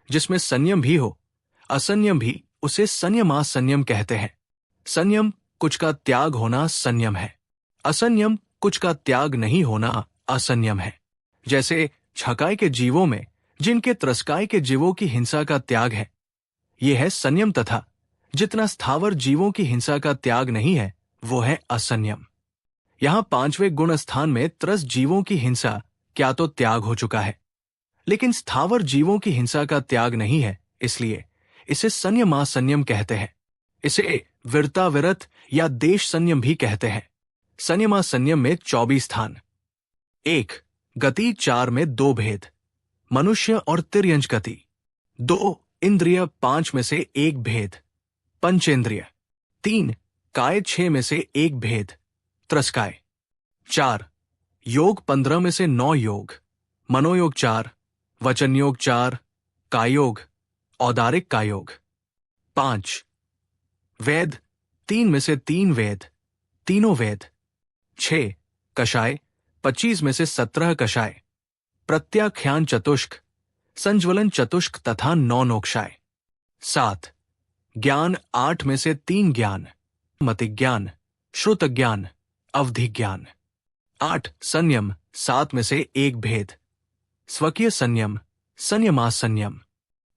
जिसमें संयम भी हो, असंयम भी, उसे संयमासंयम कहते हैं। संयम कुछ का त्याग होना संयम है। असंयम कुछ का त्याग नहीं होना असंयम है। जैसे छकाय के जीवों में जिनके त्रस्काय के जीवों की हिंसा का त्याग है, यह है संयम, तथा जितना स्थावर जीवों की हिंसा का त्याग नहीं है वो है असंयम। यहां 5वें गुण स्थान में त्रस जीवों की हिंसा क्या तो त्याग हो चुका है, लेकिन स्थावर जीवों की हिंसा का त्याग नहीं है, इसलिए इसे संयमासंयम कहते हैं। इसे वीरताविरत या देश संयम भी कहते हैं। संयमासंयम में 24 स्थान। 1. गति 4 में 2 भेद, मनुष्य और तिर्यंच गति। 2. इंद्रिय 5 में से 1 भेद, पंचेंद्रिय। 3. काय 6 में से 1 भेद, त्रस्काय। 4. योग 15 में से 9 योग, मनोयोग 4, वचन योग 4, कायोग, औदारिक कायोग। 5. वेद 3 में से 3 वेद, तीनों वेद। 6. कषाय 25 में से 17 कषाय, प्रत्याख्यान चतुष्क, संज्वलन चतुष्क तथा 9 नोक्षाय। 7. ज्ञान 8 में से 3 ज्ञान, मतिज्ञान, श्रुत ज्ञान, अवधि ज्ञान। 8. संयम 7 में से 1 भेद, स्वकीय संयम, संयमासंयम।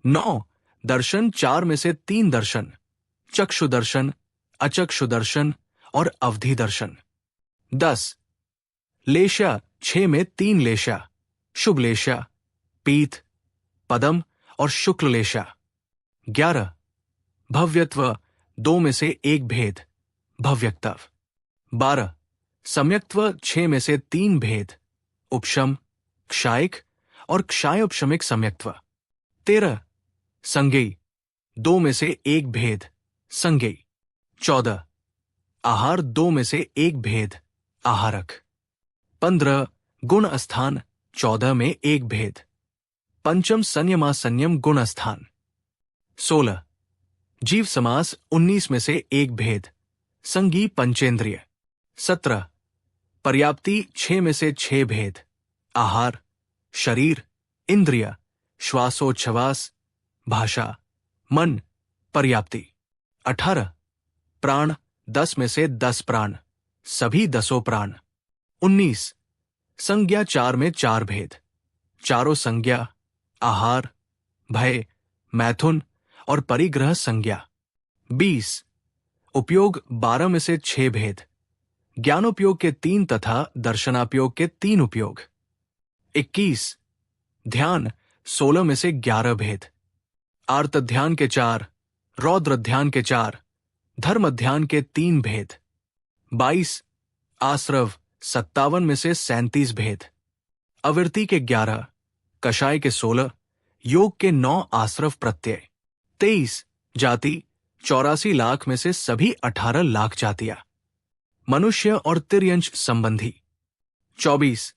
9. दर्शन 4 में से 3 दर्शन, चक्षु दर्शन, अचक्षु दर्शन और अवधि दर्शन। 10. लेशा 6 में 3 लेशा, शुभ लेशा, पीत, पदम और शुक्ल लेशा। 11. भव्यत्व 2 में से 1 भेद, भव्यक्तव। 12. सम्यक्त्व 6 में से 3 भेद, उपशम, क्षायिक और क्षायोपशमिक सम्यक्त्व। 13. संज्ञेय 2 में से 1 भेद, संज्ञेय। 14. आहार 2 में से 1 भेद, आहारक। 15. गुण स्थान 14 में 1 भेद, पंचम संयमासंयम गुण स्थान। 16. जीव समास 19 में से 1 भेद, संगी पंचेंद्रिय। 17. पर्याप्ति 6 में से 6 भेद, आहार, शरीर, इंद्रिय, श्वासोच्छ्वास, भाषा, मन, पर्याप्ति। 18. प्राण 10 में से 10 प्राण, सभी 10 प्राण। 19. संज्ञा 4 में 4 भेद, चारों संज्ञा, आहार, भय, मैथुन और परिग्रह संज्ञा। 20. उपयोग 12 में से 6 भेद, ज्ञानोपयोग के 3 तथा दर्शनापयोग के 3 उपयोग। 21. ध्यान 16 में से 11 भेद, आर्त ध्यान के 4, रौद्र ध्यान के 4, धर्म ध्यान के 3 भेद। 22. आश्रव 57 में से 37 भेद, अविरति के 11, कषाय के 16, योग के 9 आश्रव प्रत्यय। 23. जाति 84 लाख में से सभी 18 लाख जातियां, मनुष्य और तिर्यंच संबंधी। 24.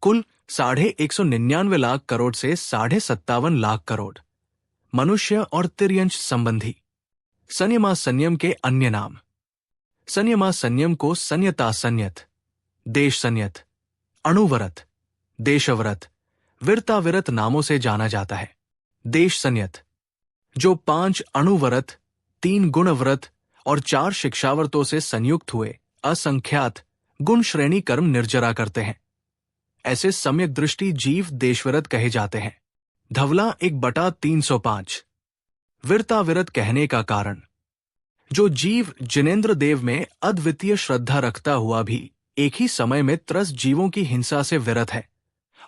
कुल 199 लाख करोड़ से 57.5 लाख करोड़, मनुष्य और तिर्यंच संबंधी। संयमासंयम के अन्य नाम। संयमासंयम को संयता संयत, देश संयत, अणुवरत, देशवरत, वीरताविरत नामों से जाना जाता है। देश संयत जो 5 अणुवरत, 3 गुणव्रत और 4 शिक्षावर्तों से संयुक्त हुए असंख्यात गुण श्रेणी कर्म निर्जरा करते हैं, ऐसे सम्यक दृष्टि जीव देशविरत कहे जाते हैं। धवला 1/305। वीरताविरत कहने का कारण, जो जीव जिनेन्द्र देव में अद्वितीय श्रद्धा रखता हुआ भी एक ही समय में त्रस जीवों की हिंसा से विरत है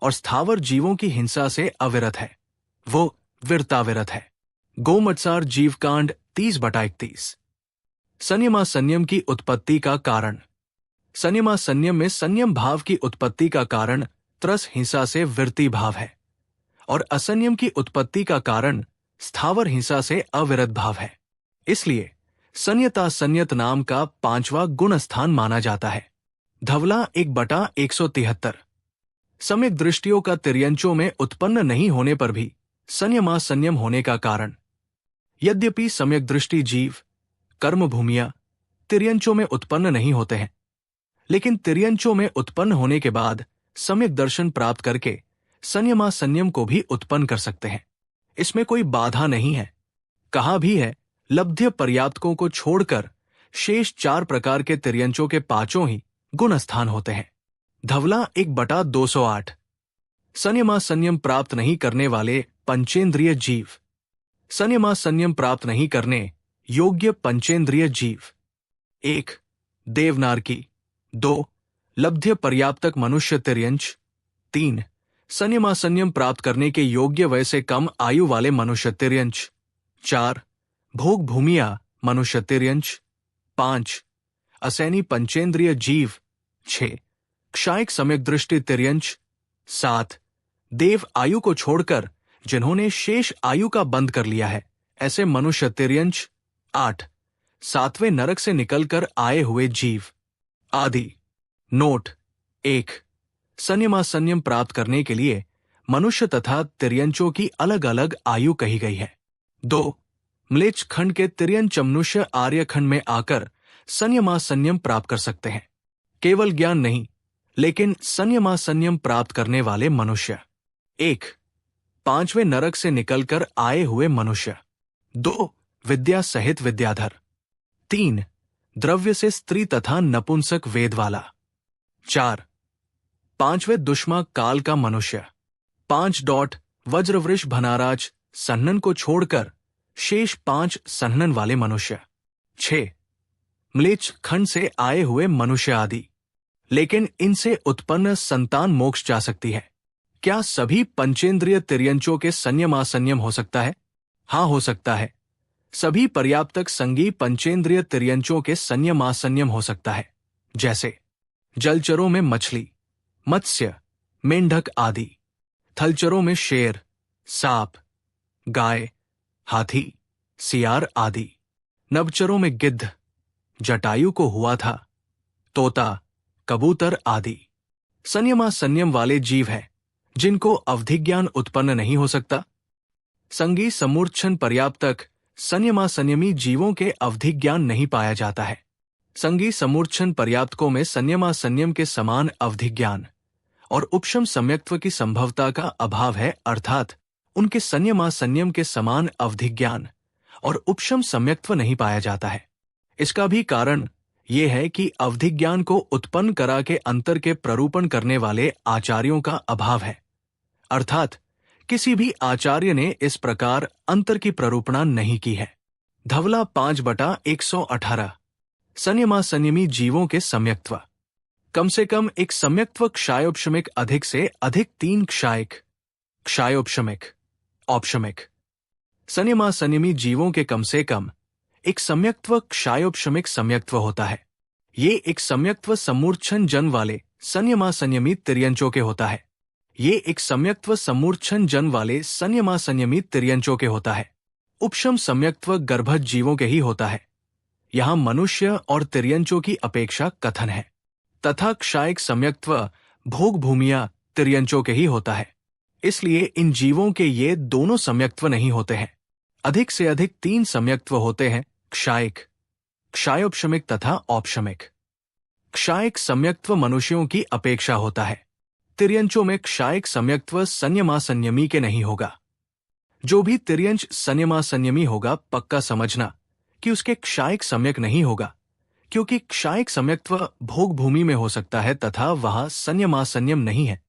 और स्थावर जीवों की हिंसा से अविरत है, वो वीरताविरत है। गोमत्सार जीवकांड 30/31। संयमासंयम की उत्पत्ति का कारण। संयमासंयम में संयम भाव की उत्पत्ति का कारण त्रस हिंसा से विरति भाव है और असंयम की उत्पत्ति का कारण स्थावर हिंसा से अविरत भाव है। इसलिए संयता संयत नाम का 5वां गुण स्थान माना जाता है। धवला 1/173। सम्यक दृष्टियों का तिर्यंचों में उत्पन्न नहीं होने पर भी संयमासंयम होने का कारण। यद्यपि सम्यक दृष्टि जीव, कर्म भूमियां तिर्यंचों में उत्पन्न नहीं होते हैं, लेकिन तिर्यंचों में उत्पन्न होने के बाद सम्यक दर्शन प्राप्त करके संयमासंयम को भी उत्पन्न कर सकते हैं। इसमें कोई बाधा नहीं है। कहा भी है, लब्ध्य पर्याप्तकों को छोड़कर शेष 4 प्रकार के तिर्यंचों के पांचों ही गुण स्थान होते हैं। धवला 1/208। संयम प्राप्त नहीं करने वाले पंचेंद्रिय जीव। संयम प्राप्त नहीं करने योग्य पंचेंद्रिय जीव। 1. देवनारकी। 2. लब्ध्य पर्याप्तक मनुष्य तिर्यंच। 3. संयम प्राप्त करने के योग्य वय से कम आयु वाले मनुष्य तिर्यंच। 4. भोग भूमिया मनुष्य तिर्यंच। 5. असैनी पंचेंद्रिय जीव। 6. क्षायक सम्यक दृष्टि तिर्यंच। 7. देव आयु को छोड़कर जिन्होंने शेष आयु का बंद कर लिया है ऐसे मनुष्य तिर्यंच। 8. 7वें नरक से निकलकर आए हुए जीव आदि। नोट 1. संयम प्राप्त करने के लिए मनुष्य तथा तिर्यंचों की अलग अलग आयु कही गई है। 2. म्लेच्छ खंड के तिर्यंच मनुष्य आर्य खंड में आकर संयम प्राप्त कर सकते हैं। केवल ज्ञान नहीं, लेकिन संयम प्राप्त करने वाले मनुष्य। 1. 5वें नरक से निकलकर आए हुए मनुष्य। 2. विद्या सहित विद्याधर। 3. द्रव्य से स्त्री तथा नपुंसक वेद वाला। 4. 5वें दुष्मा काल का मनुष्य। 5. वज्रवृष भनाराज सन्नन को छोड़कर शेष 5 सन्नन वाले मनुष्य। 6. म्लेच्छ खंड से आए हुए मनुष्य आदि। लेकिन इनसे उत्पन्न संतान मोक्ष जा सकती है। क्या सभी पंचेंद्रिय तिर्यंचों के संयम हो सकता है? हाँ, हो सकता है। सभी पर्याप्तक संगी पंचेंद्रिय तिर्यंचों के संयम हो सकता है, जैसे जलचरों में मछली, मत्स्य, मेंढक आदि। थलचरों में शेर, सांप, गाय, हाथी, सियार आदि। नभचरों में गिद्ध, जटायु को हुआ था, तोता, कबूतर आदि। संयम वाले जीव हैं जिनको अवधिज्ञान उत्पन्न नहीं हो सकता। संगी समूर्च्छन पर्याप्तक संयमी जीवों के अवधिज्ञान नहीं पाया जाता है। संगी समूर्च्छन पर्याप्तकों में संयम के समान अवधिज्ञान और उपशम सम्यक्त्व की संभवता का अभाव है, अर्थात उनके संयम के समान अवधिज्ञान और उपशम सम्यक्त्व नहीं पाया जाता है। इसका भी कारण ये है कि अवधिज्ञान को उत्पन्न करा के अंतर के प्ररूपण करने वाले आचार्यों का अभाव है, अर्थात किसी भी आचार्य ने इस प्रकार अंतर की प्ररूपणा नहीं की है। धवला 5/118। संयमी जीवों के सम्यक्त्व। कम से कम एक सम्यक्त्व क्षायोपशमिक अधिक से अधिक 3 क्षायक क्षायोपशमिक औपशमिक। संयमी जीवों के कम से कम एक सम्यक्त्व क्षायोपशमिक सम्यक्त्व होता है। ये एक सम्यक्त्व समूर्च्छन जन वाले संयमी तिर्यंचों के होता है। ये एक सम्यक्त्व समूर्च्छन जन वाले संयमी तिर्यंचों के होता है। उपशम सम्यक्त्व गर्भज जीवों के ही होता है। यहाँ मनुष्य और तिर्यंचों की अपेक्षा कथन है। तथा क्षायक सम्यक्त्व भोग भूमिया तिर्यंचों के ही होता है। इसलिए इन जीवों के ये दोनों सम्यक्त्व नहीं होते हैं। अधिक से अधिक 3 सम्यक्त्व होते हैं, क्षायक, क्षायोपशमिक तथा औपशमिक। क्षायक सम्यक्त्व मनुष्यों की अपेक्षा होता है। तिर्यंचों में क्षायक सम्यक्त्व संयमी के नहीं होगा। जो भी तिर्यंच संयमी होगा, पक्का समझना कि उसके क्षायक सम्यक नहीं होगा, क्योंकि क्षायक सम्यक्त्व भोग भूमि में हो सकता है तथा वहां संयम नहीं है।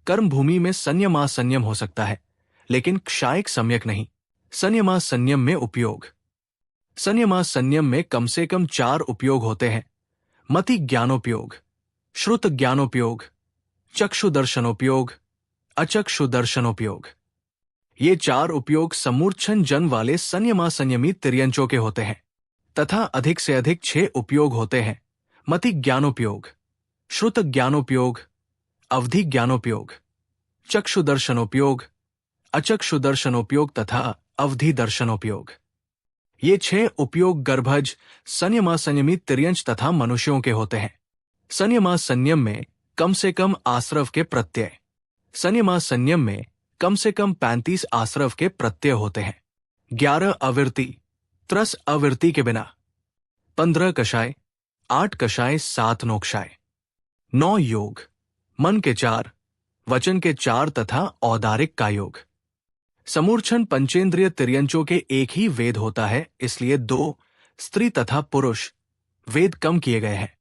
कर्म भूमि में संयम हो सकता है, लेकिन क्षायक सम्यक नहीं। संयम में उपयोग। संयम में कम से कम 4 उपयोग होते हैं: मति ज्ञानोपयोग, श्रुत ज्ञानोपयोग, चक्षु दर्शनोपयोग, अचक्षु दर्शनोपयोग। ये 4 उपयोग समूर्च्छन जन वाले संयमी तिर्यंचों के होते हैं तथा अधिक से अधिक 6 उपयोग होते हैं: मति ज्ञानोपयोग, श्रुत ज्ञानोपयोग, अवधि ज्ञानोपयोग, चक्षु दर्शनोपयोग, अचक्षु दर्शनोपयोग तथा अवधि दर्शनोपयोग। ये 6 उपयोग गर्भज संयमी तिर्यंच तथा मनुष्यों के होते हैं। संयम में कम से कम आश्रव के प्रत्यय। संयम में कम से कम 35 आश्रव के प्रत्यय होते हैं। 11 अविरति, त्रस अविरति के बिना। 15 कषाय, 8 कषाय, 7 नोक्षाय। 9 योग, मन के 4, वचन के 4 तथा औदारिक का योग। समूर्छन पंचेंद्रिय तिर्यंचों के एक ही वेद होता है, इसलिए 2 स्त्री तथा पुरुष वेद कम किए गए हैं।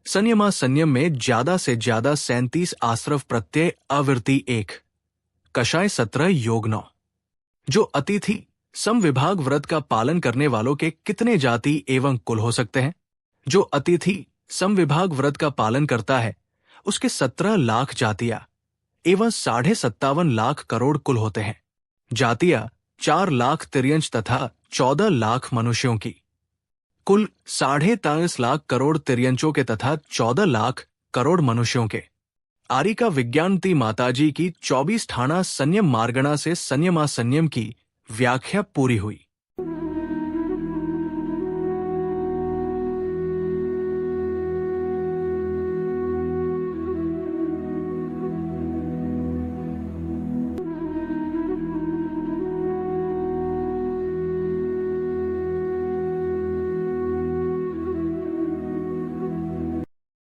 संयमा संयम में ज्यादा से ज्यादा 37 आश्रव प्रत्यय आवृत्ति 1 कषाय 17 योग 9। जो अतिथि समविभाग व्रत का पालन करने वालों के कितने जाति एवं कुल हो सकते हैं? जो अतिथि समविभाग व्रत का पालन करता है उसके 17 लाख जातियां एवं 57.5 लाख करोड़ कुल होते हैं। जातियां 4 लाख तिर्यंच तथा 14 लाख मनुष्यों की, कुल 23.5 लाख करोड़ तिर्यंचों के तथा 14 लाख करोड़ मनुष्यों के। आरिका विज्ञानती माताजी की 24 ठाणा संयम मार्गणा से संयमा संयम की व्याख्या पूरी हुई।